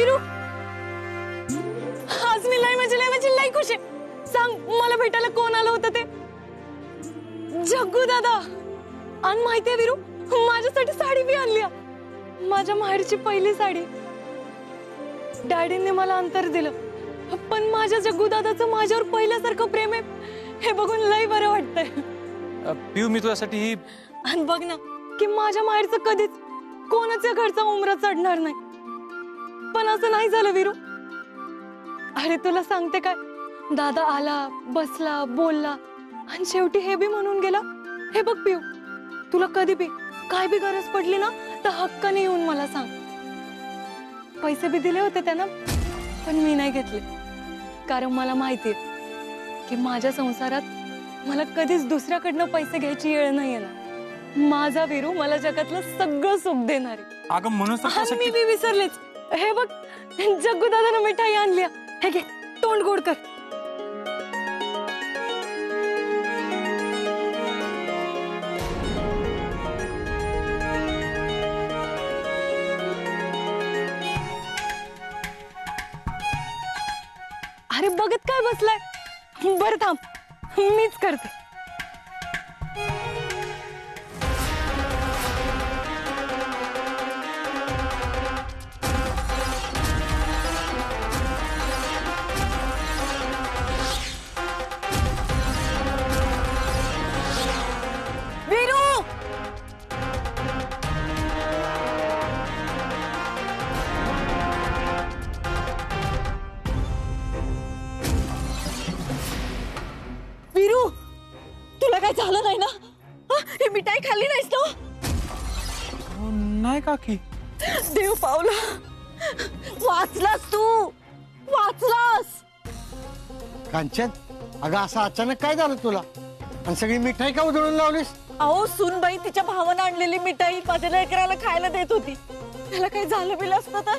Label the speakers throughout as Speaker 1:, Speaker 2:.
Speaker 1: वीरू, आज मी लय खुश आहे। सांग मला भेटायला कोण आलं होतं ते? जग्गू दादा। आणि माहितीये वीरू, माझ्यासाठी साडी बी आणली, माझ्या माहेरची पहिली साडी। डॅडीने मला अंतर दिलं, पण माझ्या जग्गू दादाचं माझ्यावर पहिल्यासारखं प्रेम आहे हे बघून लय बरं वाटतंय।
Speaker 2: पिऊ, मी तुझ्यासाठी ही
Speaker 1: आणि बघ ना की माझ्या माहेरचं कधीच कोणाच्या घरचा उमरा चढणार नाही, पण असं नाही झालं वीरू। अरे तुला सांगते काय, दादा आला, बसला, बोलला आणि शेवटी हे बी म्हणून गेला, हे बघ पिऊ, तुला कधी बी काय बी गरज पडली ना तर हक्काने येऊन मला सांग। पैसे बी दिले होते त्यानं, पण मी नाही घेतले, कारण मला माहितीये की माझ्या संसारात मला कधीच दुसऱ्याकडनं पैसे घ्यायची वेळ नाही येणार। माझा वीरू मला जगातलं सगळं सुख देणार आहे।
Speaker 2: अगं म्हणून
Speaker 1: मी बी विसरलेच, हे बघ जग्गू दादानं मिठाई आणली, हे घे, तोंड गोड कर। अरे बघत काय बसलाय, बरं थांब मीच करते। वीरू, तुला काय झालं नाही ना? ही मिठाई खाल्ली नाहीस ना?
Speaker 2: नाही काकी।
Speaker 1: देव पावला, वाचलास तू, वाचलास।
Speaker 3: कांचन, अगं असं अचानक काय झालं तुला? आणि सगळी मिठाई का उधळून लावलीस?
Speaker 1: अहो सुनबाई तिच्या भावानं आणलेली मिठाई माझ्या लेकराला खायला देत होती, त्याला काही झालं बिलं असतं तर?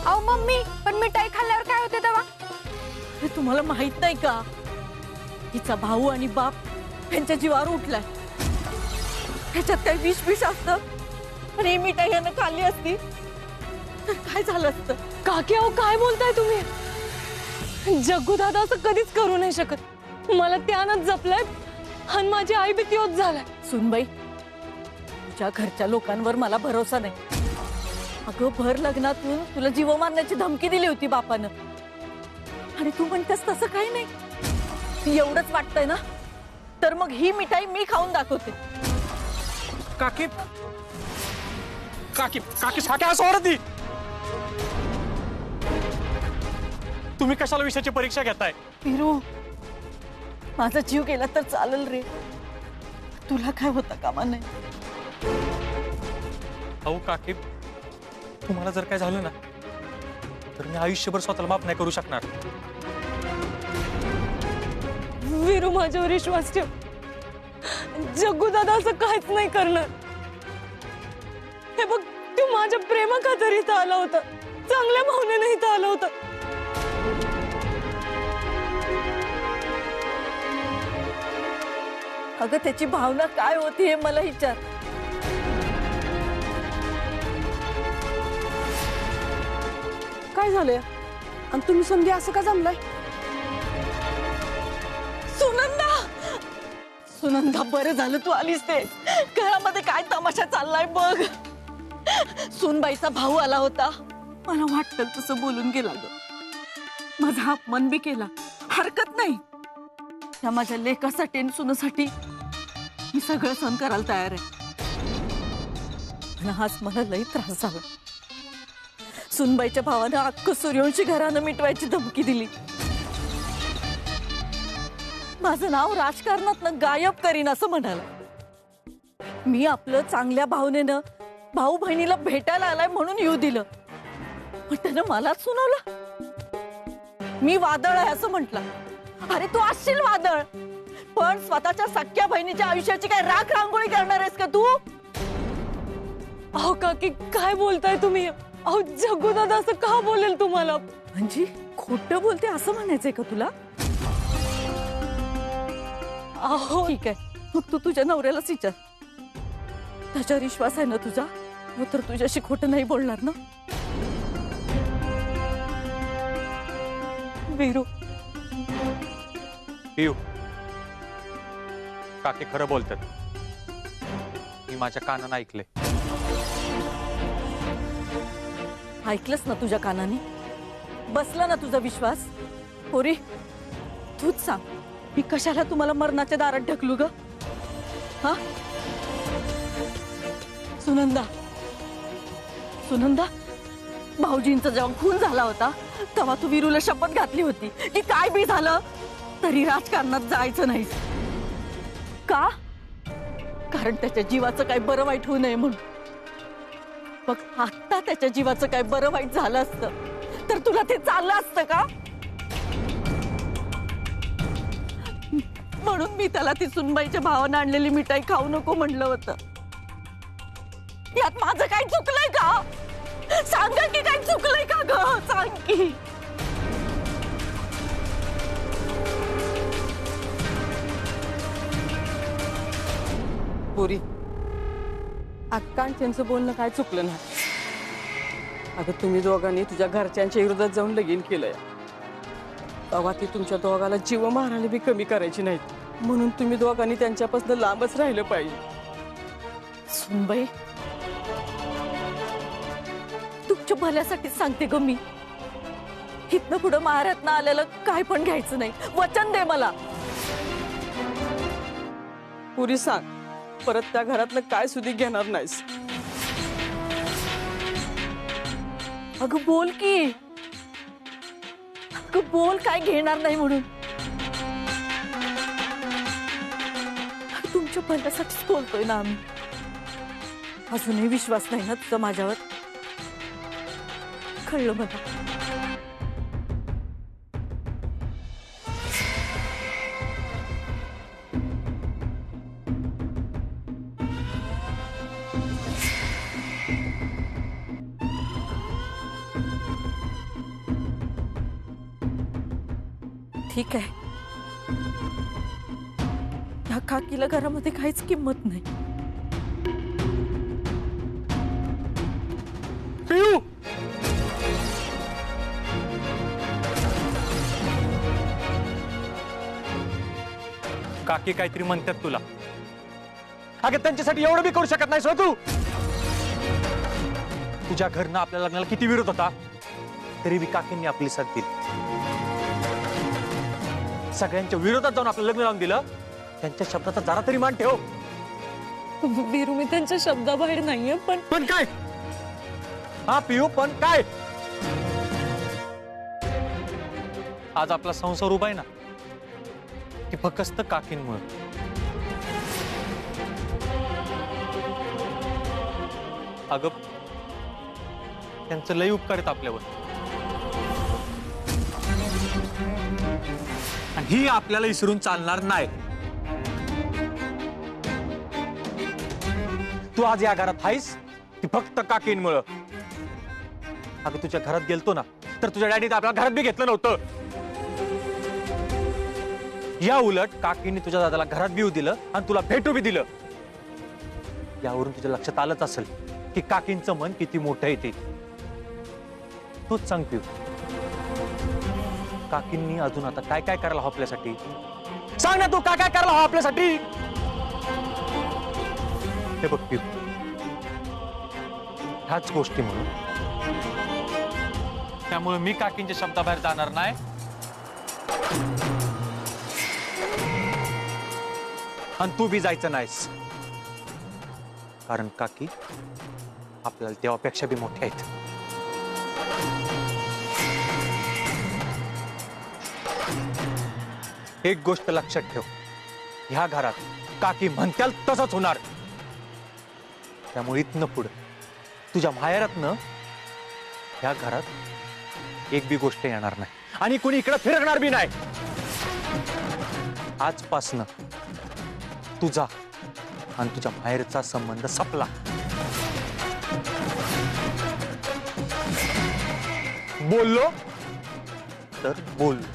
Speaker 1: अहो मम्मी, पण मिठाई खाल्ल्यावर काय होते तेव्हा? हे तुम्हाला माहित नाही का, हिचा भाऊ आणि बाप यांच्या जीवावर उठलाय, ह्याच्यात काही विष असतं, आणि ही मिठाई यानं खाल्ली असती तर काय झालं असतं? काकी अहो काय बोलताय तुम्ही? जग्गू दादा असं कधीच करू नाही शकत, मला त्यानंच जपलंय आणि माझी आई बी त्योच झालाय। सुनबाई, तुझ्या घरच्या लोकांवर मला भरोसा नाही। अगं भर लग्नातून तुला जीव मारण्याची धमकी दिली होती बापानं, आणि तू म्हणतेस तसं काही नाही। एवढंच वाटतंय ना, तर मग ही मिठाई मी खाऊन दाखवते।
Speaker 2: काकी काकी काकी काकी असं ओरडती। तुम्ही कशाला विषयाची परीक्षा घेताय?
Speaker 1: वीरू, माझा जीव गेला तर चालेल रे, तुला काय होतं कामा नाही।
Speaker 2: अहो काकी, तुम्हाला जर काय झालं ना तर मी आयुष्यभर स्वतःला माफ नाही करू शकणार। वीरू, माझ्यावर विश्वास ठेव, जग्गू दादा असं काहीच नाही करणार। हे बघ, तू माझ्या प्रेमाखातर इथं आला होता, चांगल्या भावनेने इथं आला होता। अगं त्याची भावना काय होती हे मला विचार। काय झालंय आणि तुम्ही समजे असं का जमलाय? सुनंदा, सुनंदा बरं झालं तू आलीस, ते घरामध्ये काय तमाशा चाललाय बघ। सुनबाईचा भाऊ आला होता, मला वाटतं तसं बोलून गेला ग, माझा अपमान बी केला, हरकत नाही, त्या माझ्या लेकासाठी आणि सुनासाठी मी सगळं सहन करायला तयार आहे, पण आज मला लई त्रास झाला। सुनबाईच्या भावानं अख्खं सूर्यवंशी घरानं मिटवायची धमकी दिली, माझं नाव राजकारणातनं गायब करीन असं म्हणाला। मी आपलं चांगल्या भावनेनं भाऊ बहिणीला भेटायला आलाय म्हणून येऊ दिलं, पण त्यानं मलाच सुनावलं, मी वादळ आहे असं म्हटलं। अरे तू असशील वादळ, पण स्वतःच्या सख्या बहिणीच्या आयुष्याची काय राख रांगोळी करणार आहेस का तू? अहो काकी काय बोलताय तुम्ही? अहो जग्गू दादा असं का बोलेल तुम्हाला? म्हणजे खोटं बोलते असं म्हणायचंय का तुला? अहो ठीक आहे, मग तू तुझ्या नवऱ्यालाच विचार, त्याच्यावर विश्वास आहे ना तुझा? मग तर तुझ्याशी खोटं नाही बोलणार ना? वीरू,
Speaker 4: पियू, काकी खरं बोलतात. मी माझ्या कानानं ऐकले.
Speaker 2: ऐकलंस ना तुझ्या कानाने? बसला ना तुझा विश्वास? पोरी, तूच सांग, मी कशाला तुम्हाला मरणाच्या दारात ढकलू ग? हा? सुनंदा, सुनंदा, भाऊजींचा जेव्हा खून झाला होता तेव्हा तू वीरूला शपथ घातली होती की काय बी झालं तरी राजकारणात जायचं नाही. का? कारण त्याच्या जीवाचं काही बरं वाईट होऊ नये म्हणून. बघ, आता त्याच्या जीवाचं काही बरं वाईट झालं असतं तर तुला ते चाललं असतं का? म्हणून मी त्याला ती सुनबाईच्या भावानं आणलेली मिठाई खाऊ नको म्हणलं होतं. यात माझं काही चुकलंय का? सांगा की काही चुकलंय का ग? सांग की.
Speaker 5: पोरी, अक्का त्यांचं बोलणं काय चुकलं नाही. अगं तुम्ही दोघांनी तुझ्या घरच्यांच्या विरोधात जाऊन लगीन केलंय. तेव्हा ती तुमच्या दोघाला जीव मारायला बी कमी करायची नाहीत. म्हणून तुम्ही दोघांनी त्यांच्यापासून लांबच राहिलं पाहिजे.
Speaker 2: सुनबाई, तुमच्या भल्यासाठी सांगते ग मी. इथनं पुढं महारातनं आलेलं काय पण घ्यायचं नाही. वचन दे मला.
Speaker 5: पुरी सांग, परत त्या घरातलं काय सुधी घेणार नाहीस.
Speaker 2: अगं बोल की. अगं बोल, काय घेणार नाही म्हणून. तुमच्या भल्यासाठीच बोलतोय ना आम्ही. अजूनही विश्वास नाही ना तुझा माझ्यावर? कळलं मला. ठीक आहे, या काकीला घरामध्ये काहीच किंमत नाही.
Speaker 4: पियू, काकी काहीतरी म्हणतात तुला. अगं त्यांच्यासाठी एवढं बी करू शकत नाहीस हो तू. तुझ्या घरनं आपल्या लग्नाला किती विरोध होता तरी बी काकींनी आपली साथ दिली. सगळ्यांच्या विरोधात जाऊन आपलं लग्न लावून दिलं. त्यांच्या शब्दाचा जरा तरी मान ठेव.
Speaker 2: वीरू, मी त्यांच्या शब्दाबाहेर नाहीये,
Speaker 4: पण काय? हा पियू, पण काय? आज आपला संसार उभा आहे ना, ती फक्त काकींमुळे. अगं, त्यांचं लय उपकार आहेत आपल्यावर. आणि ही आपल्याला विसरून चालणार नाही. तू आज या घरात आहेस ती फक्त काकींमुळं. अगं, तुझ्या घरात गेलतो ना तर तुझ्या डॅडीने आपल्या घरात बी घेतलं नव्हतं. या उलट काकींनी तुझ्या दादाला घरात बी येऊ दिलं आणि तुला भेटू बी दिलं. यावरून तुझ्या लक्षात आलंच असेल की काकींचं मन किती मोठं आहे ते. तूच सांग पिऊ, काकींनी अजून आता काय काय करायला हवं आपल्यासाठी? सांग ना तू, काय काय करायला हवं आपल्यासाठी? हे बघ पिऊ, ह्याच गोष्टी म्हणून त्यामुळे मी काकींच्या शब्दाबाहेर जाणार नाही. आणि तू बी जायचं नाहीस, कारण काकी आपल्याला देवापेक्षा बी मोठे आहेत. एक गोष्ट लक्षात ठेव, ह्या घरात काकी म्हणत्याल तसंच होणार. त्यामुळे इथनं पुढं तुझ्या माहेरातनं ह्या घरात एक बी गोष्ट येणार नाही आणि कुणी इकडे फिरकणार बी नाही. आजपासनं तुझा आणि तुझ्या माहेरचा संबंध संपला. बोललो तर बोललो.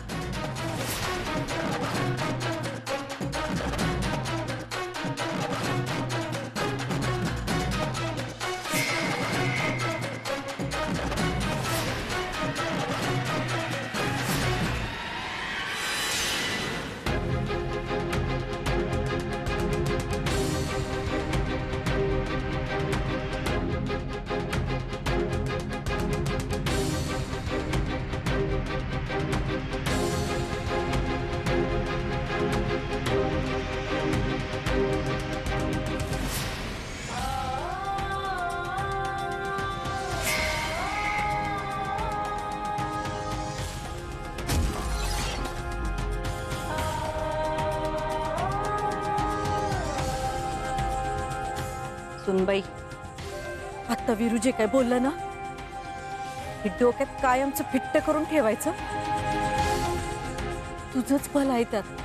Speaker 2: सुनबाई, आता विरू जे काय बोललं ना, हे डोक्यात कायमचं फिट्ट करून ठेवायचं. तुझंच भलं आहे त्यात.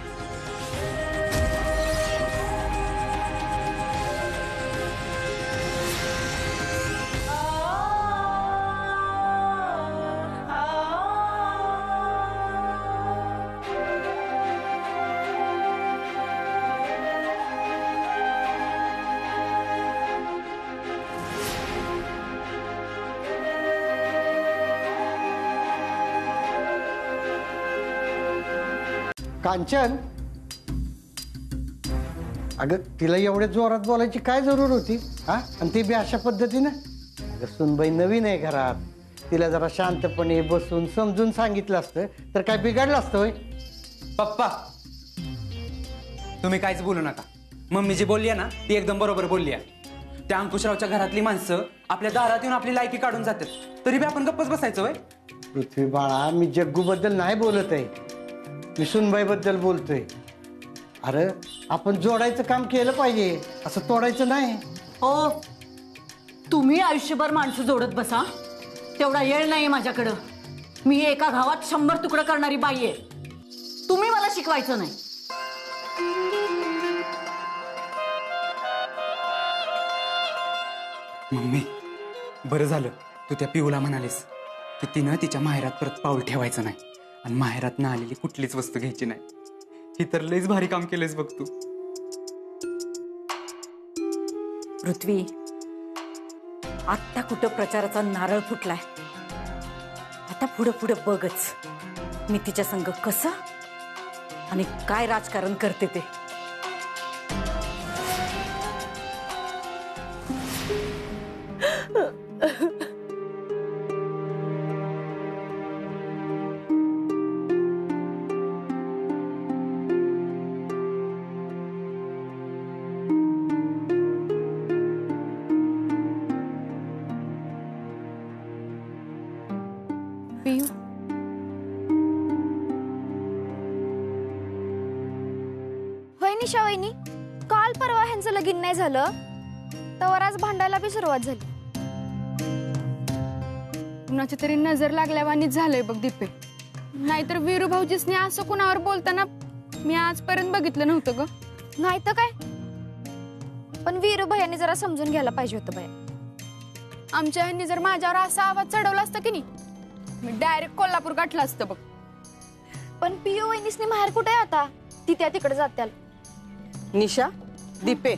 Speaker 3: कांचन, अगं तिला एवढ्या जोरात बोलायची काय जरूर होती? हा, आणि ती बी अशा पद्धतीनं? अगं सुनबाई नवीन आहे घरात, तिला जरा शांतपणे बसून समजून सांगितलं असतं तर काय बिघडलं असतं होय?
Speaker 6: पप्पा, तुम्ही काहीच बोलू नका. मम्मी जी बोलली आहे ना ती एकदम बरोबर बोलली आहे. त्या अंकुशरावच्या घरातली माणसं आपल्या दारात येऊन आपली लायकी काढून जातात, तरी बी आपण गप्पच बसायचं होय?
Speaker 3: पृथ्वी बाळा, मी जग्गूबद्दल नाही बोलत आहे, मी सुनबाईबद्दल बोलतोय. अरे आपण जोडायचं काम केलं पाहिजे, असं तोडायचं नाही.
Speaker 2: हो, तुम्ही आयुष्यभर माणसं जोडत बसा, तेवढा येळ नाही माझ्याकडं. मी एका गावात 100 तुकडं करणारी बाई आहे. तुम्ही मला शिकवायचं नाही.
Speaker 6: मम्मी, बरं झालं तू त्या पिऊला म्हणालीस की तिनं तिच्या माहेरात परत पाऊल ठेवायचं नाही आणि माहेरात ना आलेली कुठलीच वस्तू घ्यायची नाही. ही तर लईच भारी काम केलंयस बघ तू.
Speaker 2: पृथ्वी, आत्ता कुठं प्रचाराचा नारळ फुटलाय, आता पुढं पुढं बघच मी तिच्या संग कसं आणि काय राजकारण करते ते.
Speaker 1: पियू, होय निशा वहिनी, काल परवा ह्यांचं लगीन नाही झालं तर आज भांडायला बी सुरुवात झाली.
Speaker 7: कुणाची तरी नजर लागल्यावानीच झालंय बघ दीपे. नाहीतर वीरू भाऊजीसने असं कुणावर बोलताना मी आजपर्यंत बघितलं नव्हतं ग.
Speaker 1: नाही तर काय, पण वीरू भैयाने जरा समजून घ्यायला पाहिजे होतं बाया.
Speaker 7: आमच्या ह्यांनी जर माझ्यावर असा आवाज चढवला असता की नाही, मी डायरेक्ट कोल्हापूर गाठलं असतं बघ.
Speaker 1: पण पियू वहिनीसनी माहेर कुठे आहे आता? ती त्या तिकडे जात्याल.
Speaker 5: निशा, दीपे,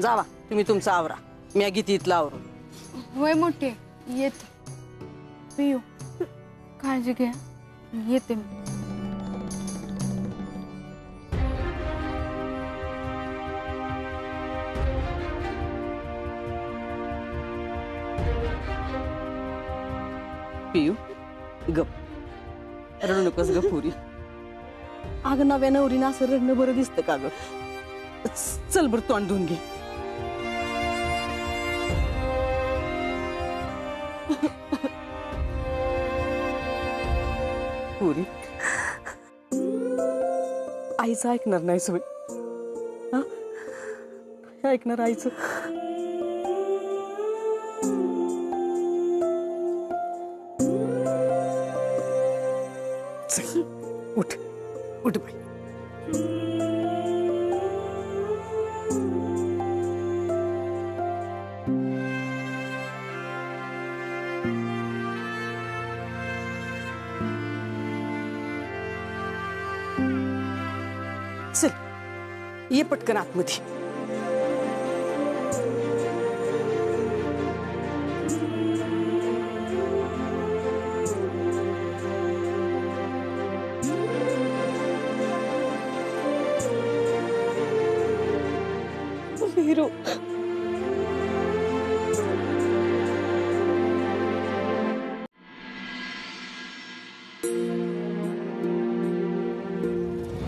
Speaker 5: जावा तुम्ही तुमचा आवरा, मी गीती इथला आवरून.
Speaker 7: होय मोठे, येते. पियू, काळजी घ्या, येते मी.
Speaker 5: पियू, गप रडू नकोस ग पुरी. अगं नव्या नवरीनं असं रडणं बरं दिसतं का ग? चल बरं तोंड धुवून घे. पुरी, आईचं ऐकणार नाही सोय, ऐकणार आईचं. उठ उठ बाई. चल ये पटकन आतमध्ये. वीरू,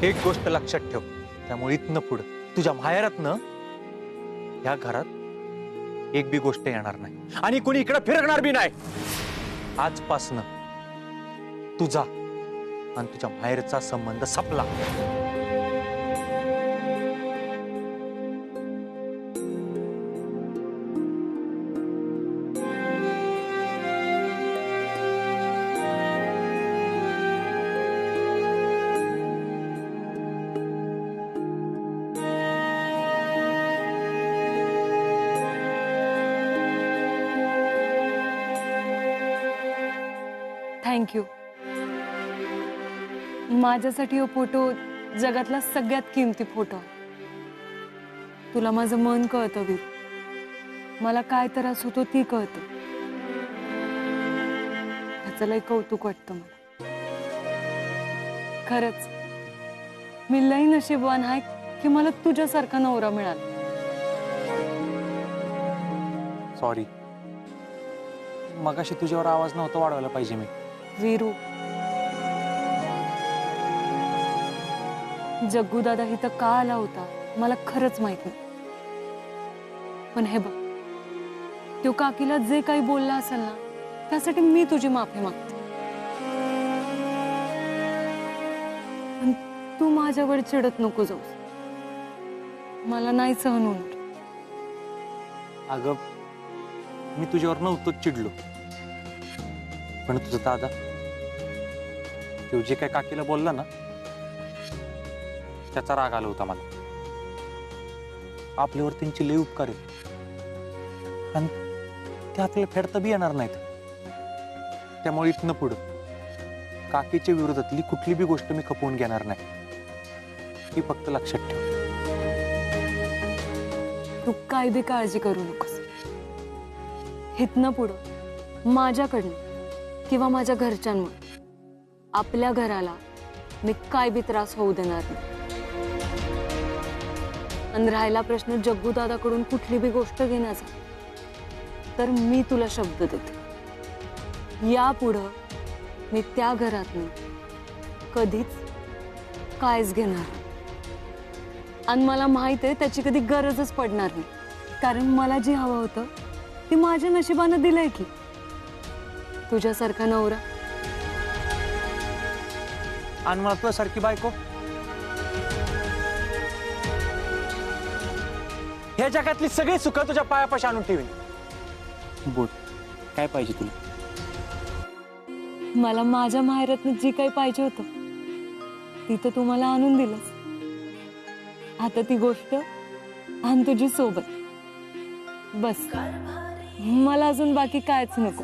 Speaker 4: एक गोष्ट लक्षात ठेव, त्यामुळे इथनं पुढं तुझ्या माहेरातनं ह्या घरात एक बी गोष्ट येणार नाही आणि कोणी इकडे फिरकणार बी नाही. आजपासनं तुझा आणि तुझ्या माहेरचा संबंध संपला.
Speaker 2: थँक्यू. माझ्यासाठी हा फोटो जगातला सगळ्यात किमती फोटो आहे. तुला माझं मन कळतं वीर. मला काय त्रास होतो ती कळतं. ह्याचं लय कौतुक वाटतं मला. खरंच मी लई नशीबवान आहे की मला तुझ्यासारखा नवरा मिळाला.
Speaker 4: सॉरी, मगाशी तुझ्यावर आवाज नव्हता वाढवायला पाहिजे मी.
Speaker 2: वीरू, जग्गू दादा इथं का आला होता मला खरंच माहित नाही. पण हे बघ, तो काकीला जे काही बोलला असेल ना त्यासाठी मी तुझी माफी मागते. पण तू माझ्यावर चिडत नको जाऊस. मला नाही सहन होणार.
Speaker 4: अगं, मी तुझ्यावर नव्हतंच चिडलो, पण तुझा दादा तो जे काय काकीला बोलला ना त्याचा राग आला होता मला. आपल्यावर त्यांची लई उपकार आहे आणि ते आपल्याला फेडता बी येणार नाहीत. त्यामुळे इथनं पुढं काकीच्या विरोधातली कुठली बी गोष्ट मी खपवून घेणार नाही, ही फक्त लक्षात ठेव.
Speaker 2: तू काय बी काळजी करू नकोस. इथनं पुढं माझ्याकडनं किंवा माझ्या घरच्यांमुळे आपल्या घराला मी काय बी त्रास होऊ देणार नाही. आणि राहिला प्रश्न जग्गू दादाकडून कुठली बी गोष्ट घेण्याचा, तर मी तुला शब्द देते, यापुढं मी त्या घरातनं कधीच कायच घेणार नाही. आणि मला माहित आहे त्याची कधी गरजच पडणार नाही, कारण मला जे हवं होतं ते माझ्या नशिबानं दिलंय की, तुझ्यासारखा नवरा
Speaker 4: आणि मला तुझ्यासारखी बायको. ह्या जगातली सगळी सुख तुझ्या पायापाशी आणून ठेवीन. बोल, काय पाहिजे तुला?
Speaker 2: मला माझ्या माहेरातनं जी काही पाहिजे होतं ती तर तू मला आणून दिलंस. आता ती गोष्ट आण तुझी सोबत. बस, मला अजून बाकी कायच नको.